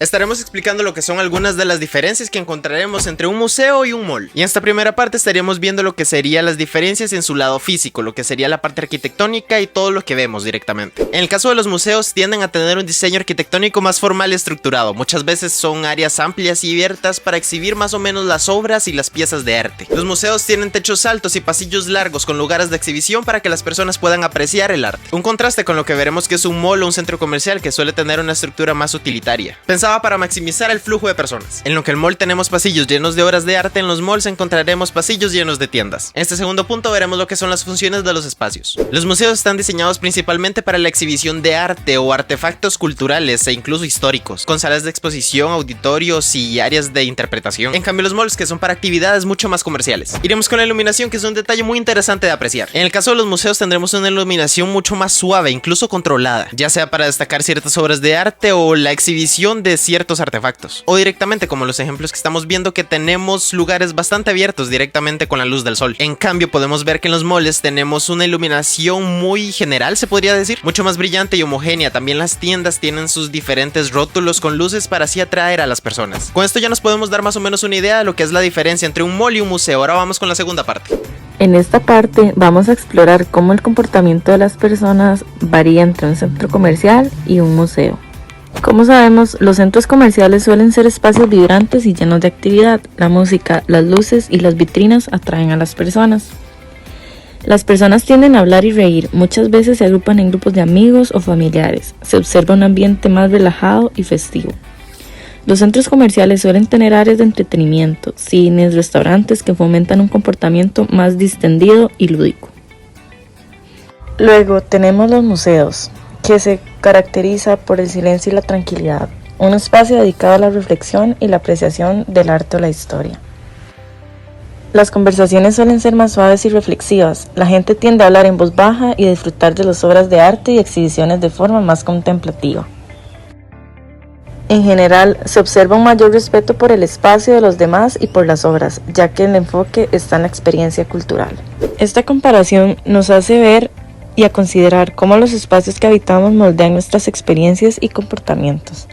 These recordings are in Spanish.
Estaremos explicando lo que son algunas de las diferencias que encontraremos entre un museo y un mall. Y en esta primera parte estaríamos viendo lo que serían las diferencias en su lado físico, lo que sería la parte arquitectónica y todo lo que vemos directamente. En el caso de los museos tienden a tener un diseño arquitectónico más formal y estructurado. Muchas veces son áreas amplias y abiertas para exhibir más o menos las obras y las piezas de arte. Los museos tienen techos altos y pasillos largos con lugares de exhibición para que las personas puedan apreciar el arte. Un contraste con lo que veremos que es un mall o un centro comercial que suele tener una estructura más utilitaria, para maximizar el flujo de personas. En lo que el mall tenemos pasillos llenos de obras de arte, en los malls encontraremos pasillos llenos de tiendas. En este segundo punto veremos lo que son las funciones de los espacios. Los museos están diseñados principalmente para la exhibición de arte o artefactos culturales e incluso históricos, con salas de exposición, auditorios y áreas de interpretación. En cambio los malls, que son para actividades mucho más comerciales. Iremos con la iluminación, que es un detalle muy interesante de apreciar. En el caso de los museos tendremos una iluminación mucho más suave, incluso controlada, ya sea para destacar ciertas obras de arte o la exhibición de ciertos artefactos, o directamente como los ejemplos que estamos viendo, que tenemos lugares bastante abiertos directamente con la luz del sol. En cambio podemos ver que en los malls tenemos una iluminación muy general, se podría decir, mucho más brillante y homogénea. También las tiendas tienen sus diferentes rótulos con luces para así atraer a las personas. Con esto ya nos podemos dar más o menos una idea de lo que es la diferencia entre un mall y un museo. Ahora vamos con la segunda parte. En esta parte vamos a explorar cómo el comportamiento de las personas varía entre un centro comercial y un museo. Como sabemos, los centros comerciales suelen ser espacios vibrantes y llenos de actividad. La música, las luces y las vitrinas atraen a las personas. Las personas tienden a hablar y reír, muchas veces se agrupan en grupos de amigos o familiares. Se observa un ambiente más relajado y festivo. Los centros comerciales suelen tener áreas de entretenimiento, cines, restaurantes que fomentan un comportamiento más distendido y lúdico. Luego tenemos los museos, que se caracteriza por el silencio y la tranquilidad, un espacio dedicado a la reflexión y la apreciación del arte o la historia. Las conversaciones suelen ser más suaves y reflexivas. La gente tiende a hablar en voz baja y disfrutar de las obras de arte y exhibiciones de forma más contemplativa. En general, se observa un mayor respeto por el espacio de los demás y por las obras, ya que el enfoque está en la experiencia cultural. Esta comparación nos hace ver y a considerar cómo los espacios que habitamos moldean nuestras experiencias y comportamientos,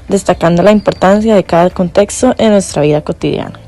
destacando la importancia de cada contexto en nuestra vida cotidiana.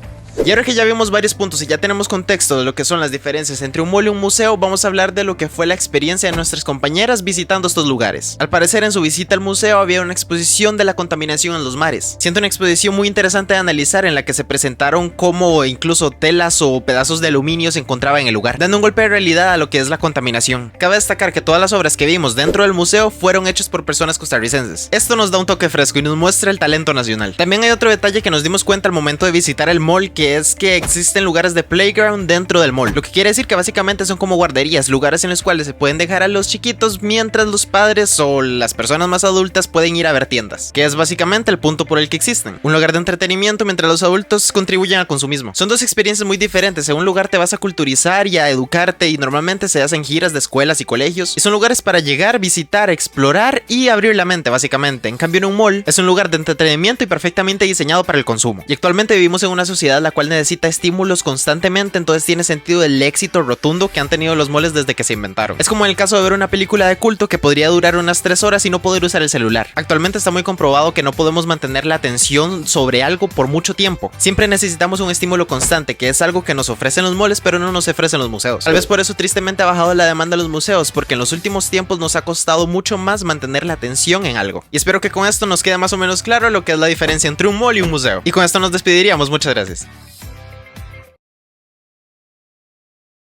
Y ahora que ya vimos varios puntos y ya tenemos contexto de lo que son las diferencias entre un mall y un museo, vamos a hablar de lo que fue la experiencia de nuestras compañeras visitando estos lugares. Al parecer, en su visita al museo había una exposición de la contaminación en los mares. Siento una exposición muy interesante de analizar, en la que se presentaron cómo incluso telas o pedazos de aluminio se encontraban en el lugar, dando un golpe de realidad a lo que es la contaminación. Cabe destacar que todas las obras que vimos dentro del museo fueron hechas por personas costarricenses. Esto nos da un toque fresco y nos muestra el talento nacional. También hay otro detalle que nos dimos cuenta al momento de visitar el mall, que es que existen lugares de playground dentro del mall, lo que quiere decir que básicamente son como guarderías, lugares en los cuales se pueden dejar a los chiquitos mientras los padres o las personas más adultas pueden ir a ver tiendas, que es básicamente el punto por el que existen, un lugar de entretenimiento mientras los adultos contribuyen al consumismo. Son dos experiencias muy diferentes. En un lugar te vas a culturizar y a educarte, y normalmente se hacen giras de escuelas y colegios, y son lugares para llegar, visitar, explorar y abrir la mente básicamente. En cambio, en un mall es un lugar de entretenimiento y perfectamente diseñado para el consumo. Y actualmente vivimos en una sociedad la cual necesita estímulos constantemente, entonces tiene sentido el éxito rotundo que han tenido los malls desde que se inventaron. Es como en el caso de ver una película de culto que podría durar unas 3 horas y no poder usar el celular. Actualmente está muy comprobado que no podemos mantener la atención sobre algo por mucho tiempo. Siempre necesitamos un estímulo constante, que es algo que nos ofrecen los malls pero no nos ofrecen los museos. Tal vez por eso tristemente ha bajado la demanda de los museos, porque en los últimos tiempos nos ha costado mucho más mantener la atención en algo. Y espero que con esto nos quede más o menos claro lo que es la diferencia entre un mall y un museo. Y con esto nos despediríamos. Muchas gracias.